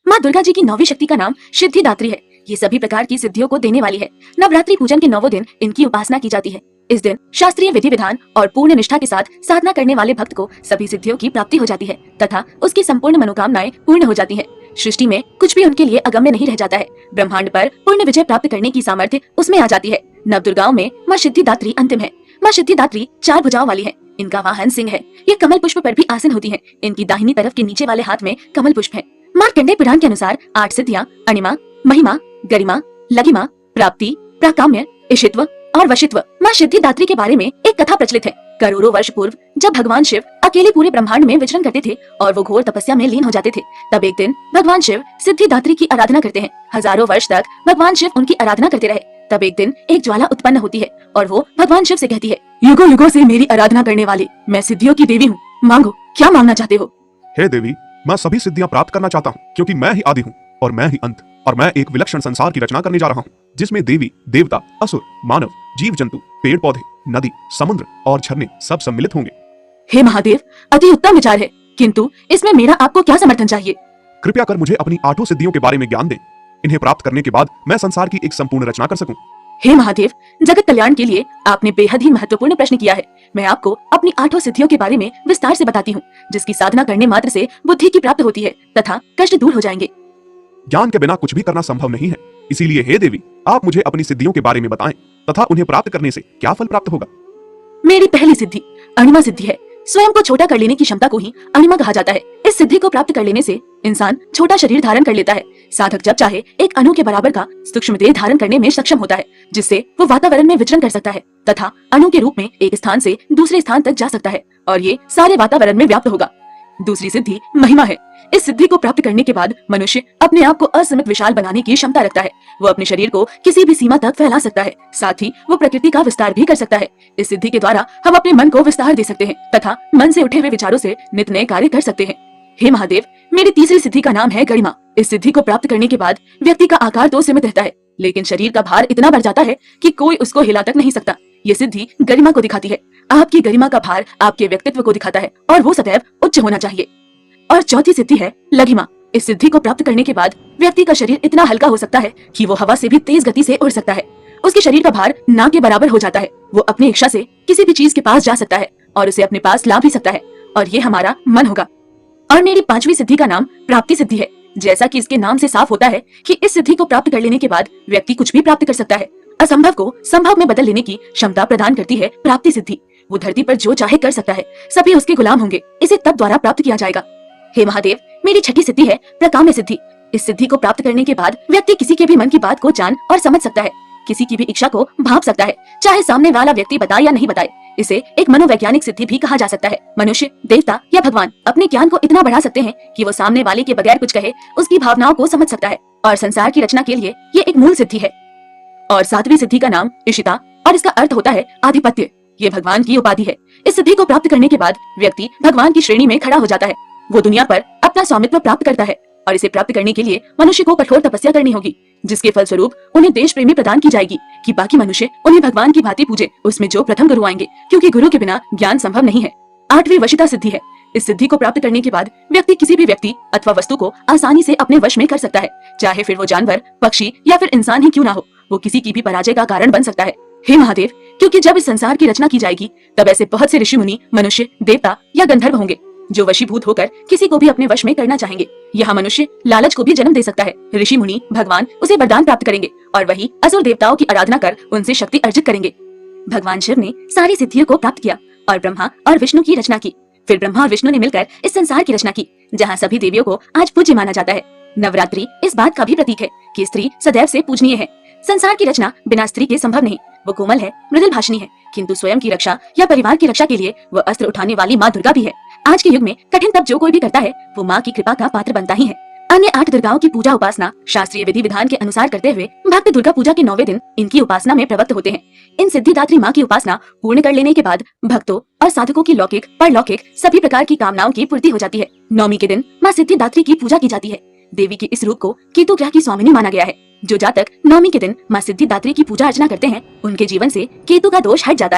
माँ दुर्गा जी की 9वीं शक्ति का नाम सिद्धिदात्री है। ये सभी प्रकार की सिद्धियों को देने वाली है। नवरात्रि पूजन के 9 दिन इनकी उपासना की जाती है। इस दिन शास्त्रीय विधि विधान और पूर्ण निष्ठा के साथ साधना करने वाले भक्त को सभी सिद्धियों की प्राप्ति हो जाती है तथा उसकी संपूर्ण मनोकामनाएं पूर्ण हो जाती है। सृष्टि में कुछ भी उनके लिए अगम्य नहीं रह जाता है। ब्रह्मांड पर पूर्ण विजय प्राप्त करने की सामर्थ्य उसमें आ जाती है। नवदुर्गाओं में माँ सिद्धिदात्री अंतिम है। माँ सिद्धिदात्री 4 भुजाओं वाली है। इनका वाहन सिंह है। ये कमल पुष्प पर भी आसीन होती है। इनकी दाहिनी तरफ के नीचे वाले हाथ में कमल पुष्प है। मार्कंडेय पुराण के अनुसार 8 सिद्धियां अणिमा, महिमा, गरिमा, लघिमा, प्राप्ति, प्राकाम्य, इशित्व और वशित्व। माँ सिद्धिदात्री के बारे में एक कथा प्रचलित है। करोड़ों वर्ष पूर्व जब भगवान शिव अकेले पूरे ब्रह्मांड में विचरण करते थे और वो घोर तपस्या में लीन हो जाते थे, तब एक दिन भगवान शिव सिद्धिदात्री की आराधना करते हैं। हजारों वर्ष तक भगवान शिव उनकी आराधना करते रहे। तब एक दिन एक ज्वाला उत्पन्न होती है और वो भगवान शिव से कहती है, युगों युगों से मेरी आराधना करने वाले, मैं सिद्धियों की देवी हूँ, मांगो क्या मांगना चाहते हो। हे देवी, मैं सभी सिद्धियां प्राप्त करना चाहता हूँ, क्योंकि मैं ही आदि हूँ और मैं ही अंत, और मैं एक विलक्षण संसार की रचना करने जा रहा हूँ, जिसमें देवी, देवता, असुर, मानव, जीव जंतु, पेड़ पौधे, नदी, समुद्र और झरने सब सम्मिलित होंगे। हे महादेव, अति उत्तम विचार है, किंतु इसमें मेरा आपको क्या समर्थन चाहिए। कृपया कर मुझे अपनी 8 सिद्धियों के बारे में ज्ञान दें। इन्हें प्राप्त करने के बाद मैं संसार की एक संपूर्ण रचना कर सकूं। हे महादेव, जगत कल्याण के लिए आपने बेहद ही महत्वपूर्ण प्रश्न किया है। मैं आपको अपनी 8 सिद्धियों के बारे में विस्तार से बताती हूँ, जिसकी साधना करने मात्र से बुद्धि की प्राप्ति होती है तथा कष्ट दूर हो जाएंगे। ज्ञान के बिना कुछ भी करना संभव नहीं है, इसीलिए हे देवी, आप मुझे अपनी सिद्धियों के बारे में बताएं तथा उन्हें प्राप्त करने से क्या फल प्राप्त होगा। मेरी पहली सिद्धि अणिमा सिद्धि है। स्वयं को छोटा कर लेने की क्षमता को ही अणिमा कहा जाता है। इस सिद्धि को प्राप्त कर लेने से इंसान छोटा शरीर धारण कर लेता है। साधक जब चाहे एक अणु के बराबर का सूक्ष्म देह धारण करने में सक्षम होता है, जिससे वो वातावरण में विचरण कर सकता है तथा अणु के रूप में एक स्थान से दूसरे स्थान तक जा सकता है और ये सारे वातावरण में व्याप्त होगा। दूसरी सिद्धि महिमा है। इस सिद्धि को प्राप्त करने के बाद मनुष्य अपने आप को असीमित विशाल बनाने की क्षमता रखता है। वो अपने शरीर को किसी भी सीमा तक फैला सकता है, साथ ही वो प्रकृति का विस्तार भी कर सकता है। इस सिद्धि के द्वारा हम अपने मन को विस्तार दे सकते हैं तथा मन से उठे हुए विचारों से नित नए कार्य कर सकते हैं। हे महादेव, मेरी तीसरी सिद्धि का नाम है गरिमा। इस सिद्धि को प्राप्त करने के बाद व्यक्ति का आकार तो सीमित रहता है, लेकिन शरीर का भार इतना बढ़ जाता है कि कोई उसको हिला तक नहीं सकता। ये सिद्धि गरिमा को दिखाती है। आपकी गरिमा का भार आपके व्यक्तित्व को दिखाता है और वो सदैव उच्च होना चाहिए। और चौथी सिद्धि है लघिमा। इस सिद्धि को प्राप्त करने के बाद व्यक्ति का शरीर इतना हल्का हो सकता है कि वो हवा से भी तेज गति से उड़ सकता है। उसके शरीर का भार ना के बराबर हो जाता है। वो अपनी इच्छा से किसी भी चीज के पास जा सकता है और उसे अपने पास ला भी सकता है, और ये हमारा मन होगा। और मेरी 5वीं सिद्धि का नाम प्राप्ति सिद्धि है। जैसा कि इसके नाम से साफ होता है कि इस सिद्धि को प्राप्त कर लेने के बाद व्यक्ति कुछ भी प्राप्त कर सकता है। असंभव को संभव में बदल लेने की क्षमता प्रदान करती है प्राप्ति सिद्धि। वो धरती पर जो चाहे कर सकता है, सभी उसके गुलाम होंगे। इसे तब द्वारा प्राप्त किया जाएगा। हे महादेव, मेरी 6ठी सिद्धि है प्रकाम्य सिद्धि। इस सिद्धि को प्राप्त करने के बाद व्यक्ति किसी के भी मन की बात को जान और समझ सकता है, किसी की भी इच्छा को भांप सकता है, चाहे सामने वाला व्यक्ति बताए या नहीं बताए। इसे एक मनोवैज्ञानिक सिद्धि भी कहा जा सकता है। मनुष्य, देवता या भगवान अपने ज्ञान को इतना बढ़ा सकते हैं कि वो सामने वाले के बगैर कुछ कहे उसकी भावनाओं को समझ सकता है, और संसार की रचना के लिए ये एक मूल सिद्धि है। और 7वीं सिद्धि का नाम इशिता, और इसका अर्थ होता है आधिपत्य। ये भगवान की उपाधि है। इस सिद्धि को प्राप्त करने के बाद व्यक्ति भगवान की श्रेणी में खड़ा हो जाता है। वो दुनिया पर अपना स्वामित्व प्राप्त करता है, और इसे प्राप्त करने के लिए मनुष्य को कठोर तपस्या करनी होगी, जिसके फलस्वरूप उन्हें देश प्रेमी प्रदान की जाएगी कि बाकी मनुष्य उन्हें भगवान की भांति पूजे। उसमें जो प्रथम गुरु आएंगे, क्योंकि गुरु के बिना ज्ञान संभव नहीं है। 8वीं वशिता सिद्धि है। इस सिद्धि को प्राप्त करने के बाद व्यक्ति किसी भी व्यक्ति अथवा वस्तु को आसानी से अपने वश में कर सकता है, चाहे फिर वो जानवर, पक्षी या फिर इंसान ही क्यों ना हो। वो किसी की भी पराजय का कारण बन सकता है। हे महादेव, क्योंकि जब इस संसार की रचना की जाएगी, तब ऐसे बहुत से ऋषि मुनि, मनुष्य, देवता या गंधर्व होंगे जो वशीभूत होकर किसी को भी अपने वश में करना चाहेंगे। यहाँ मनुष्य लालच को भी जन्म दे सकता है। ऋषि मुनि, भगवान उसे वरदान प्राप्त करेंगे और वही असुर देवताओं की आराधना कर उनसे शक्ति अर्जित करेंगे। भगवान शिव ने सारी सिद्धियों को प्राप्त किया और ब्रह्मा और विष्णु की रचना की। फिर ब्रह्मा और विष्णु ने मिलकर इस संसार की रचना की, जहाँ सभी देवियों को आज पूज्य माना जाता है। नवरात्रि इस बात का भी प्रतीक है कि स्त्री सदैव से पूजनीय है। संसार की रचना बिना स्त्री के संभव नहीं। वो कोमल है, मृदुल भाषिणी है, किंतु स्वयं की रक्षा या परिवार की रक्षा के लिए वो अस्त्र उठाने वाली माँ दुर्गा भी है। आज के युग में कठिन तप जो कोई भी करता है, वो माँ की कृपा का पात्र बनता ही है। अन्य 8 दुर्गाओं की पूजा उपासना शास्त्रीय विधि विधान के अनुसार करते हुए भक्त दुर्गा पूजा के 9वें दिन इनकी उपासना में प्रवृत्त होते हैं। इन सिद्धिदात्री माँ की उपासना पूर्ण कर लेने के बाद भक्तों और साधकों की लौकिक, परलौकिक सभी प्रकार की कामनाओं की पूर्ति हो जाती है। 9वीं के दिन माँ सिद्धिदात्री की पूजा की जाती है। देवी के इस रूप को केतु ग्रह की स्वामिनी माना गया है। जो जातक 9वीं के दिन माँ सिद्धिदात्री की पूजा अर्चना करते हैं, उनके जीवन से केतु का दोष हट जाता है।